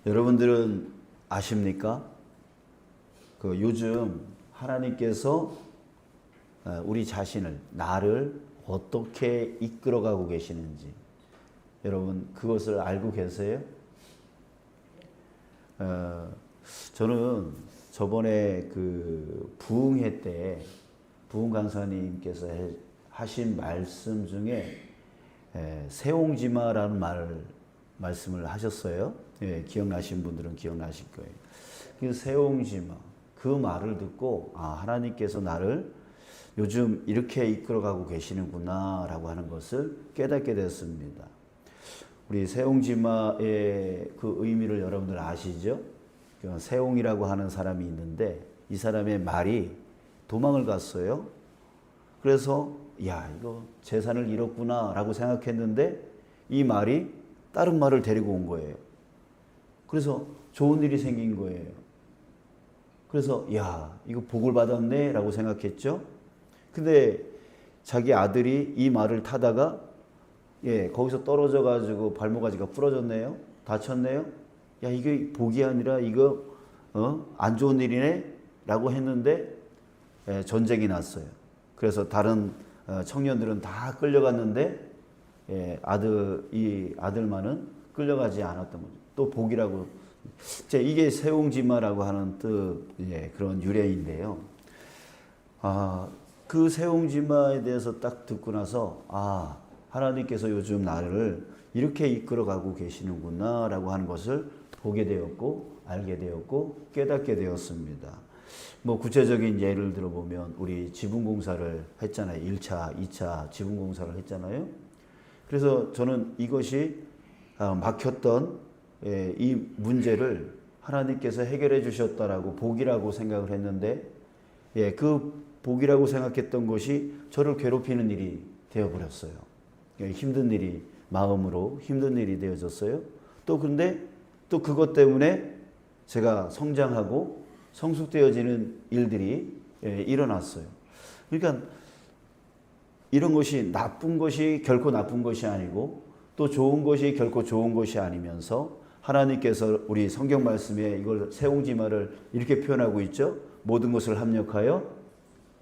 여러분들은 아십니까? 요즘 하나님께서 우리 자신을, 나를 어떻게 이끌어가고 계시는지 여러분 그것을 알고 계세요? 저는 저번에 부흥회 때 부흥 강사님께서 하신 말씀 중에 세옹지마라는 말씀을 하셨어요. 예, 기억나신 분들은 기억나실 거예요. 그 세옹지마, 그 말을 듣고 하나님께서 나를 요즘 이렇게 이끌어가고 계시는구나 라고 하는 것을 깨닫게 됐습니다. 우리 세옹지마의 그 의미를 여러분들 아시죠? 세옹이라고 하는 사람이 있는데 이 사람의 말이 도망을 갔어요. 그래서 이거 재산을 잃었구나 라고 생각했는데 이 말이 다른 말을 데리고 온 거예요. 그래서 좋은 일이 생긴 거예요. 그래서 이거 복을 받았네 라고 생각했죠. 근데 자기 아들이 이 말을 타다가 거기서 떨어져 가지고 발모가지가 부러졌네요. 다쳤네요. 이게 복이 아니라 이거 안 좋은 일이네 라고 했는데 전쟁이 났어요. 그래서 다른 청년들은 다 끌려갔는데 이 아들만은 끌려가지 않았던 거죠. 또 복이라고. 이게 세옹지마라고 하는 뜻, 그런 유래인데요. 그 세옹지마에 대해서 딱 듣고 나서 하나님께서 요즘 나를 이렇게 이끌어가고 계시는구나 라고 하는 것을 보게 되었고 알게 되었고 깨닫게 되었습니다. 구체적인 예를 들어보면 우리 지붕공사를 했잖아요. 1차, 2차 지붕공사를 했잖아요. 그래서 저는 이것이 막혔던 이 문제를 하나님께서 해결해 주셨다라고 복이라고 생각을 했는데 그 복이라고 생각했던 것이 저를 괴롭히는 일이 되어버렸어요. 힘든 일이, 마음으로 힘든 일이 되어졌어요. 근데 또 그것 때문에 제가 성장하고 성숙되어지는 일들이 일어났어요. 그러니까 이런 것이 나쁜 것이 결코 나쁜 것이 아니고 또 좋은 것이 결코 좋은 것이 아니면서 하나님께서 우리 성경 말씀에 이걸 세옹지마를 이렇게 표현하고 있죠. 모든 것을 합력하여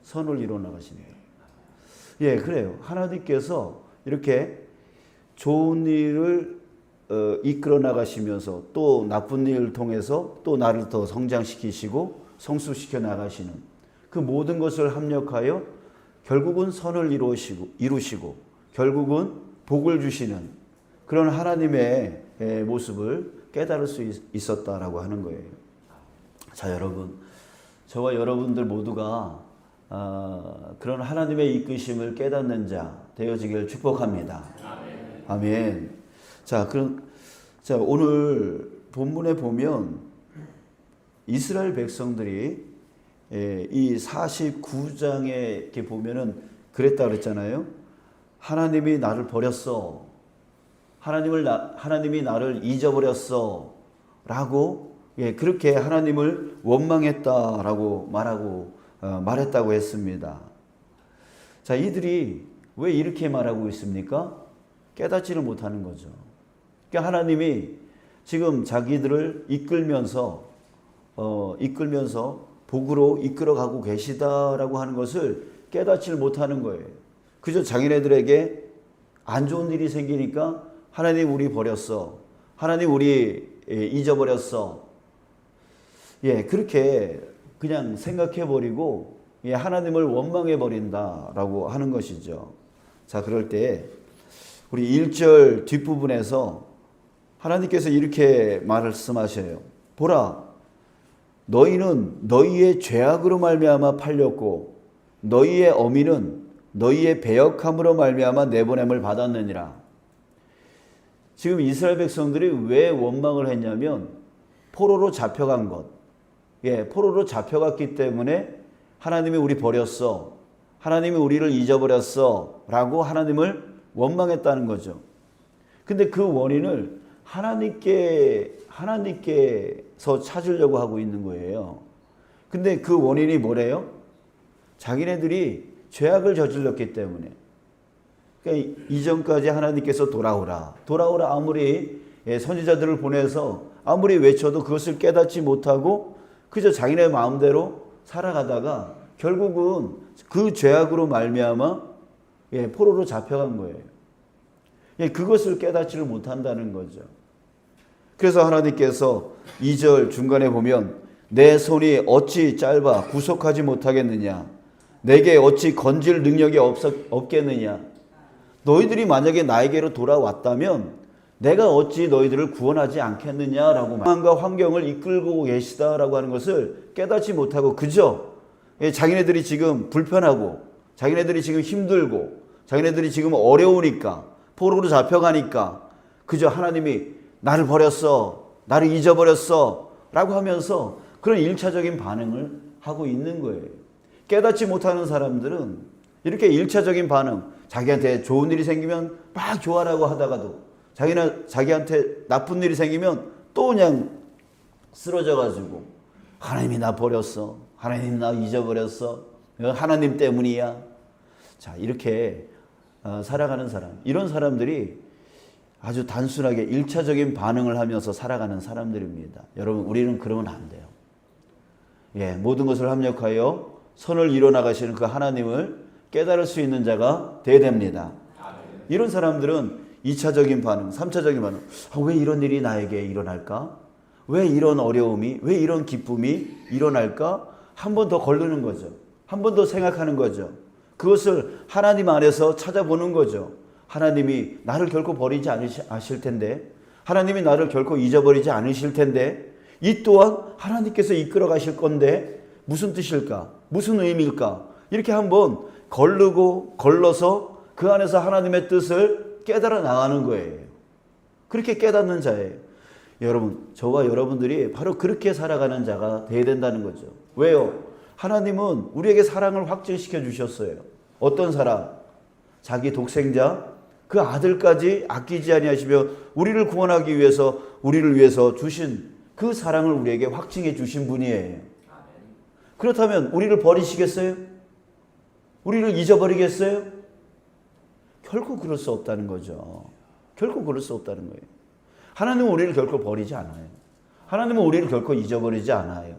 선을 이루어 나가시네요. 그래요. 하나님께서 이렇게 좋은 일을 이끌어 나가시면서 또 나쁜 일을 통해서 또 나를 더 성장시키시고 성숙시켜 나가시는 그 모든 것을 합력하여 결국은 선을 이루시고 결국은 복을 주시는 그런 하나님의 모습을 깨달을 수 있었다라고 하는 거예요. 자, 여러분, 저와 여러분들 모두가 그런 하나님의 이끄심을 깨닫는 자 되어지길 축복합니다. 아멘. 자, 오늘 본문에 보면 이스라엘 백성들이 이 49장에 이렇게 보면은 그랬다 그랬잖아요. 하나님이 나를 버렸어. 하나님이 나를 잊어버렸어. 라고, 그렇게 하나님을 원망했다라고 말했다고 했습니다. 자, 이들이 왜 이렇게 말하고 있습니까? 깨닫지를 못하는 거죠. 그러니까 하나님이 지금 자기들을 이끌면서 복으로 이끌어가고 계시다라고 하는 것을 깨닫지를 못하는 거예요. 그저 자기네들에게 안 좋은 일이 생기니까 하나님 우리 버렸어. 하나님 우리 잊어버렸어. 그렇게 그냥 생각해버리고 하나님을 원망해버린다라고 하는 것이죠. 자, 그럴 때 우리 1절 뒷부분에서 하나님께서 이렇게 말씀하셔요. 보라, 너희는 너희의 죄악으로 말미암아 팔렸고 너희의 어미는 너희의 배역함으로 말미암아 내보냄을 받았느니라. 지금 이스라엘 백성들이 왜 원망을 했냐면 포로로 잡혀간 것. 포로로 잡혀갔기 때문에 하나님이 우리 버렸어. 하나님이 우리를 잊어버렸어. 라고 하나님을 원망했다는 거죠. 근데 그 원인을 하나님께서 찾으려고 하고 있는 거예요. 근데 그 원인이 뭐래요? 자기네들이 죄악을 저질렀기 때문에. 그러니까 이전까지 하나님께서 돌아오라 아무리 선지자들을 보내서 아무리 외쳐도 그것을 깨닫지 못하고 그저 자기네 마음대로 살아가다가 결국은 그 죄악으로 말미암아 포로로 잡혀간 거예요. 그것을 깨닫지를 못한다는 거죠. 그래서 하나님께서 2절 중간에 보면 내 손이 어찌 짧아 구속하지 못하겠느냐, 내게 어찌 건질 능력이 없겠느냐. 너희들이 만약에 나에게로 돌아왔다면 내가 어찌 너희들을 구원하지 않겠느냐라고 상황과 환경을 이끌고 계시다라고 하는 것을 깨닫지 못하고 그저 자기네들이 지금 불편하고 자기네들이 지금 힘들고 자기네들이 지금 어려우니까 포로로 잡혀가니까 그저 하나님이 나를 버렸어, 나를 잊어버렸어 라고 하면서 그런 1차적인 반응을 하고 있는 거예요. 깨닫지 못하는 사람들은 이렇게 1차적인 반응, 자기한테 좋은 일이 생기면 막 좋아라고 하다가도 자기한테 나쁜 일이 생기면 또 그냥 쓰러져가지고 하나님이 나 버렸어, 하나님 나 잊어버렸어, 하나님 때문이야. 자, 이렇게 살아가는 사람, 이런 사람들이 아주 단순하게 1차적인 반응을 하면서 살아가는 사람들입니다. 여러분, 우리는 그러면 안 돼요. 모든 것을 합력하여 선을 이뤄나가시는 그 하나님을 깨달을 수 있는 자가 되어야 됩니다. 이런 사람들은 2차적인 반응, 3차적인 반응, 왜 이런 일이 나에게 일어날까? 왜 이런 어려움이, 왜 이런 기쁨이 일어날까? 한 번 더 걸르는 거죠. 한 번 더 생각하는 거죠. 그것을 하나님 안에서 찾아보는 거죠. 하나님이 나를 결코 버리지 않으실 텐데, 하나님이 나를 결코 잊어버리지 않으실 텐데, 이 또한 하나님께서 이끌어 가실 건데 무슨 뜻일까? 무슨 의미일까? 이렇게 한번 걸러서 그 안에서 하나님의 뜻을 깨달아 나가는 거예요. 그렇게 깨닫는 자예요. 여러분, 저와 여러분들이 바로 그렇게 살아가는 자가 되어야 된다는 거죠. 왜요? 하나님은 우리에게 사랑을 확증시켜 주셨어요. 어떤 사랑? 자기 독생자, 그 아들까지 아끼지 아니하시며 우리를 구원하기 위해서, 우리를 위해서 주신 그 사랑을 우리에게 확증해 주신 분이에요. 그렇다면 우리를 버리시겠어요? 우리를 잊어버리겠어요? 결코 그럴 수 없다는 거죠. 결코 그럴 수 없다는 거예요. 하나님은 우리를 결코 버리지 않아요. 하나님은 우리를 결코 잊어버리지 않아요.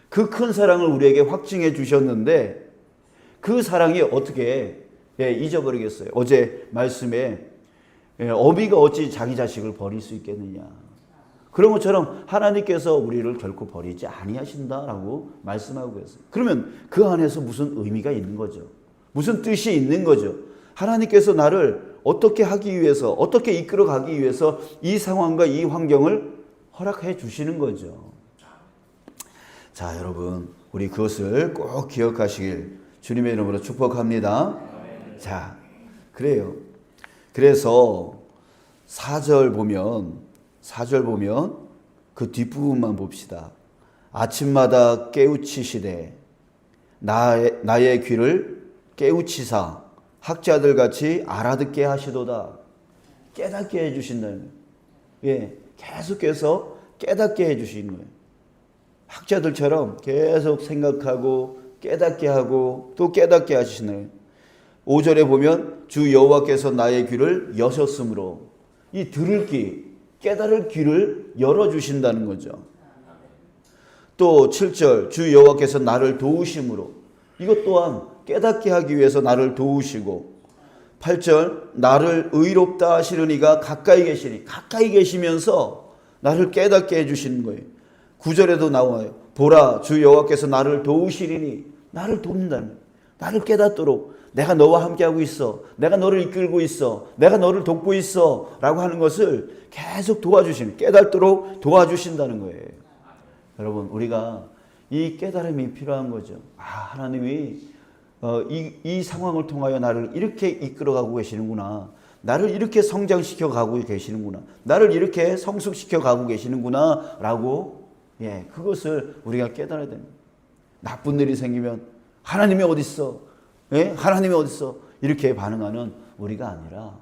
그 큰 사랑을 우리에게 확증해 주셨는데 그 사랑이 어떻게 잊어버리겠어요? 어제 말씀에 어미가 어찌 자기 자식을 버릴 수 있겠느냐. 그런 것처럼 하나님께서 우리를 결코 버리지 아니하신다라고 말씀하고 계세요. 그러면 그 안에서 무슨 의미가 있는 거죠? 무슨 뜻이 있는 거죠? 하나님께서 나를 어떻게 하기 위해서, 어떻게 이끌어 가기 위해서 이 상황과 이 환경을 허락해 주시는 거죠. 자, 여러분, 우리 그것을 꼭 기억하시길 주님의 이름으로 축복합니다. 자, 그래요. 그래서 4절 보면 그 뒷부분만 봅시다. 아침마다 깨우치시되 나의 귀를 깨우치사 학자들 같이 알아듣게 하시도다. 깨닫게 해주신다는 거예요. 계속해서 깨닫게 해주시는 거예요. 학자들처럼 계속 생각하고 깨닫게 하고 또 깨닫게 하시는 거예요. 5절에 보면 주 여호와께서 나의 귀를 여셨으므로, 이 들을 귀, 깨달을 귀를 열어주신다는 거죠. 또 7절 주 여호와께서 나를 도우심으로, 이것 또한 깨닫게 하기 위해서 나를 도우시고, 8절 나를 의롭다 하시는 이가 가까이 계시니, 가까이 계시면서 나를 깨닫게 해주시는 거예요. 9절에도 나와요. 보라 주 여호와께서 나를 도우시리니, 나를 돕는다는 거예요. 나를 깨닫도록 내가 너와 함께하고 있어, 내가 너를 이끌고 있어, 내가 너를 돕고 있어 라고 하는 것을 계속 도와주시는, 깨닫도록 도와주신다는 거예요. 여러분, 우리가 이 깨달음이 필요한 거죠. 하나님이 이 상황을 통하여 나를 이렇게 이끌어가고 계시는구나, 나를 이렇게 성장시켜 가고 계시는구나, 나를 이렇게 성숙시켜 가고 계시는구나 라고, 그것을 우리가 깨달아야 됩니다. 나쁜 일이 생기면 하나님이 어디 있어? 하나님이 어디 있어? 이렇게 반응하는 우리가 아니라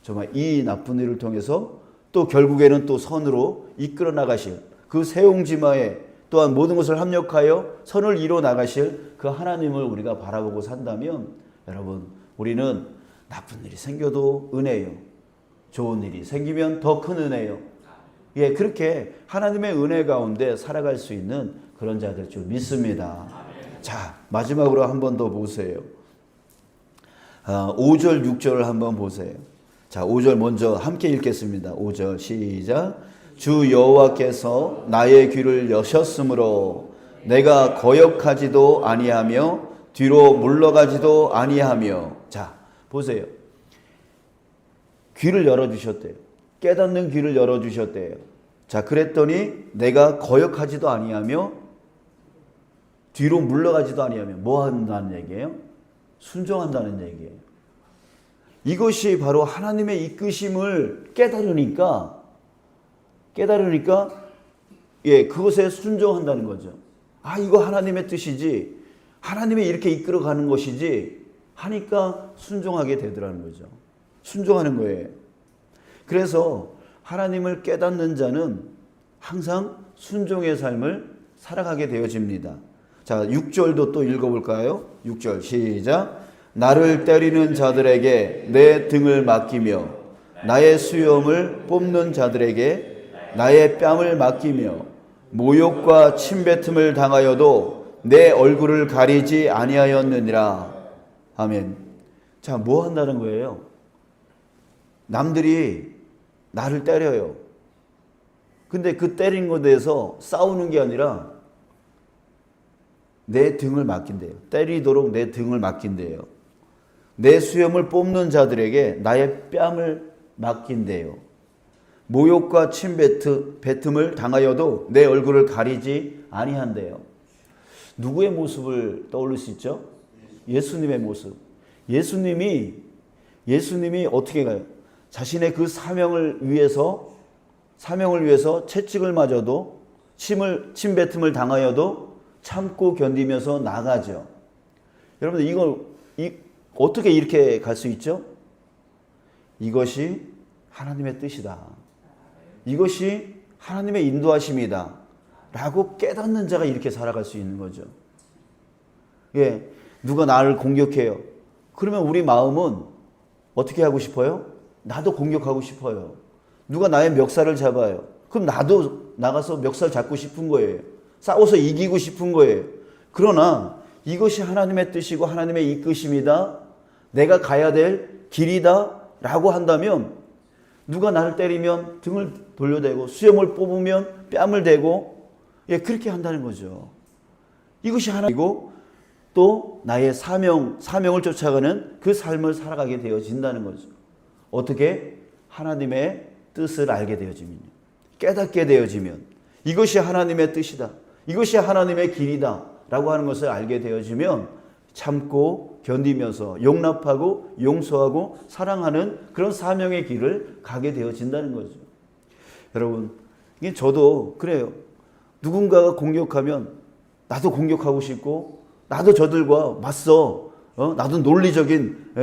정말 이 나쁜 일을 통해서 또 결국에는 또 선으로 이끌어 나가실 그 세옹지마에 또한 모든 것을 합력하여 선을 이뤄 나가실 그 하나님을 우리가 바라보고 산다면, 여러분, 우리는 나쁜 일이 생겨도 은혜요, 좋은 일이 생기면 더 큰 은혜요, 예, 그렇게 하나님의 은혜 가운데 살아갈 수 있는 그런 자들 줄 믿습니다. 자, 마지막으로 한 번 더 보세요. 5절, 6절을 한번 보세요. 자, 5절 먼저 함께 읽겠습니다. 5절 시작. 주 여호와께서 나의 귀를 여셨으므로 내가 거역하지도 아니하며 뒤로 물러가지도 아니하며. 자, 보세요. 귀를 열어주셨대요. 깨닫는 귀를 열어주셨대요. 자, 그랬더니 내가 거역하지도 아니하며 뒤로 물러가지도 아니하며 뭐 한다는 얘기예요? 순종한다는 얘기예요. 이것이 바로 하나님의 이끄심을 깨달으니까 예, 그것에 순종한다는 거죠. 아, 이거 하나님의 뜻이지, 하나님이 이렇게 이끌어가는 것이지 하니까 순종하게 되더라는 거죠. 순종하는 거예요. 그래서 하나님을 깨닫는 자는 항상 순종의 삶을 살아가게 되어집니다. 자, 6절도 또 읽어볼까요? 6절 시작. 나를 때리는 자들에게 내 등을 맡기며 나의 수염을 뽑는 자들에게 나의 뺨을 맡기며 모욕과 침뱉음을 당하여도 내 얼굴을 가리지 아니하였느니라. 아멘. 자, 뭐 한다는 거예요? 남들이 나를 때려요. 근데 그 때린 것에 대해서 싸우는 게 아니라 내 등을 맡긴대요. 때리도록 내 등을 맡긴대요. 내 수염을 뽑는 자들에게 나의 뺨을 맡긴대요. 모욕과 침뱉음을 당하여도 내 얼굴을 가리지 아니한대요. 누구의 모습을 떠올릴 수 있죠? 예수님의 모습. 예수님이 어떻게 가요? 자신의 그 사명을 위해서 채찍을 맞아도 침뱉음을 당하여도 참고 견디면서 나가죠. 여러분들 이걸 어떻게 이렇게 갈 수 있죠? 이것이 하나님의 뜻이다. 이것이 하나님의 인도하심이다. 라고 깨닫는 자가 이렇게 살아갈 수 있는 거죠. 예, 누가 나를 공격해요. 그러면 우리 마음은 어떻게 하고 싶어요? 나도 공격하고 싶어요. 누가 나의 멱살을 잡아요. 그럼 나도 나가서 멱살 잡고 싶은 거예요. 싸워서 이기고 싶은 거예요. 그러나 이것이 하나님의 뜻이고 하나님의 이끄심이다. 내가 가야 될 길이다. 라고 한다면 누가 나를 때리면 등을 돌려대고 수염을 뽑으면 뺨을 대고 예, 그렇게 한다는 거죠. 이것이 하나이고 또 나의 사명을 쫓아가는 그 삶을 살아가게 되어진다는 거죠. 어떻게? 하나님의 뜻을 알게 되어지면, 깨닫게 되어지면 이것이 하나님의 뜻이다. 이것이 하나님의 길이다. 라고 하는 것을 알게 되어지면 참고 견디면서 용납하고 용서하고 사랑하는 그런 사명의 길을 가게 되어진다는 거죠. 여러분, 이게 저도 그래요. 누군가가 공격하면 나도 공격하고 싶고 나도 저들과 맞서 나도 논리적인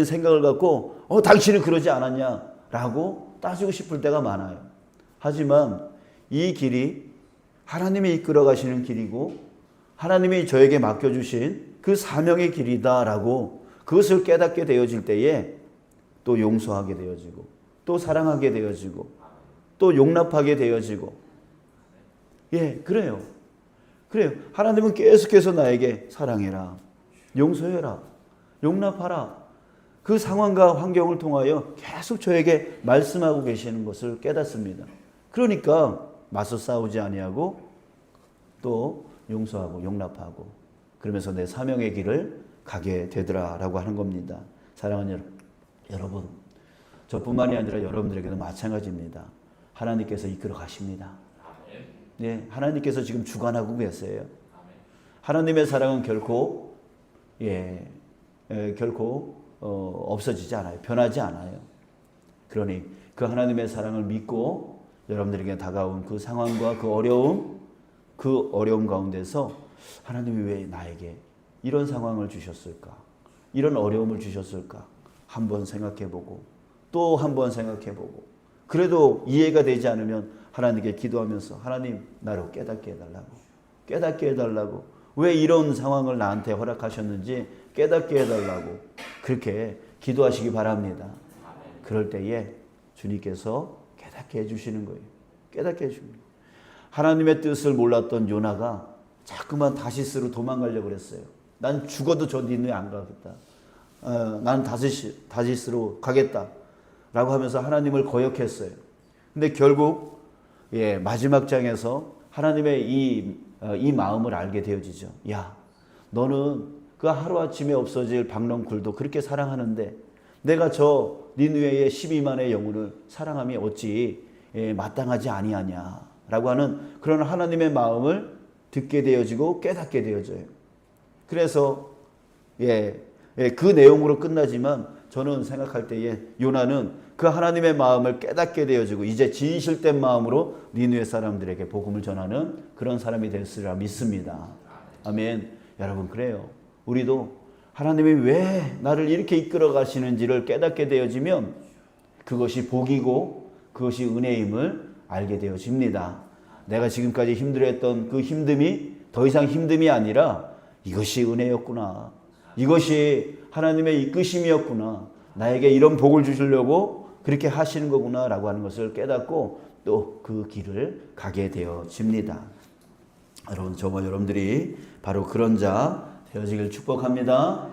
생각을 갖고 당신은 그러지 않았냐라고 따지고 싶을 때가 많아요. 하지만 이 길이 하나님이 이끌어 가시는 길이고 하나님이 저에게 맡겨주신 그 사명의 길이다라고 그것을 깨닫게 되어질 때에 또 용서하게 되어지고 또 사랑하게 되어지고 또 용납하게 되어지고 예, 그래요. 하나님은 계속해서 나에게 사랑해라, 용서해라, 용납하라. 그 상황과 환경을 통하여 계속 저에게 말씀하고 계시는 것을 깨닫습니다. 그러니까 맞서 싸우지 아니하고 또 용서하고 용납하고 그러면서 내 사명의 길을 가게 되더라라고 하는 겁니다. 사랑하는 여러분, 저뿐만이 아니라 여러분들에게도 마찬가지입니다. 하나님께서 이끌어 가십니다. 네, 하나님께서 지금 주관하고 계세요. 하나님의 사랑은 결코 없어지지 않아요. 변하지 않아요. 그러니 그 하나님의 사랑을 믿고 여러분들에게 다가온 그 상황과 그 어려움 가운데서 하나님이 왜 나에게 이런 상황을 주셨을까? 이런 어려움을 주셨을까? 한번 생각해보고 또 한번 생각해보고 그래도 이해가 되지 않으면 하나님께 기도하면서 하나님 나를 깨닫게 해달라고 왜 이런 상황을 나한테 허락하셨는지 깨닫게 해달라고 그렇게 기도하시기 바랍니다. 그럴 때에 주님께서 깨닫게 해주시는 거예요. 깨닫게 해주는 거예요. 하나님의 뜻을 몰랐던 요나가 자꾸만 다시스로 도망가려고 그랬어요. 난 죽어도 저 니네 안 가겠다. 난 다시스로 가겠다. 라고 하면서 하나님을 거역했어요. 근데 결국 마지막 장에서 하나님의 이 마음을 알게 되어지죠. 야, 너는 그 하루아침에 없어질 박넝쿨도 그렇게 사랑하는데 내가 저 니느웨의 12만의 영혼을 사랑함이 어찌 마땅하지 아니하냐 라고 하는 그런 하나님의 마음을 듣게 되어지고 깨닫게 되어져요. 그래서 그 내용으로 끝나지만 저는 생각할 때에 요나는 그 하나님의 마음을 깨닫게 되어지고 이제 진실된 마음으로 니느웨 사람들에게 복음을 전하는 그런 사람이 됐으리라 믿습니다. 아멘. 여러분, 그래요. 우리도 하나님이 왜 나를 이렇게 이끌어 가시는지를 깨닫게 되어지면 그것이 복이고 그것이 은혜임을 알게 되어집니다. 내가 지금까지 힘들어했던 그 힘듦이 더 이상 힘듦이 아니라 이것이 은혜였구나. 이것이 하나님의 이끄심이었구나. 나에게 이런 복을 주시려고 그렇게 하시는 거구나 라고 하는 것을 깨닫고 또 그 길을 가게 되어집니다. 여러분, 저와 여러분들이 바로 그런 자 되어지길 축복합니다.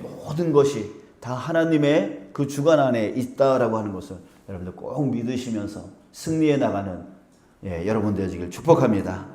모든 것이 다 하나님의 그 주관 안에 있다라고 하는 것을 여러분들 꼭 믿으시면서 승리해 나가는 여러분 되어지길 축복합니다.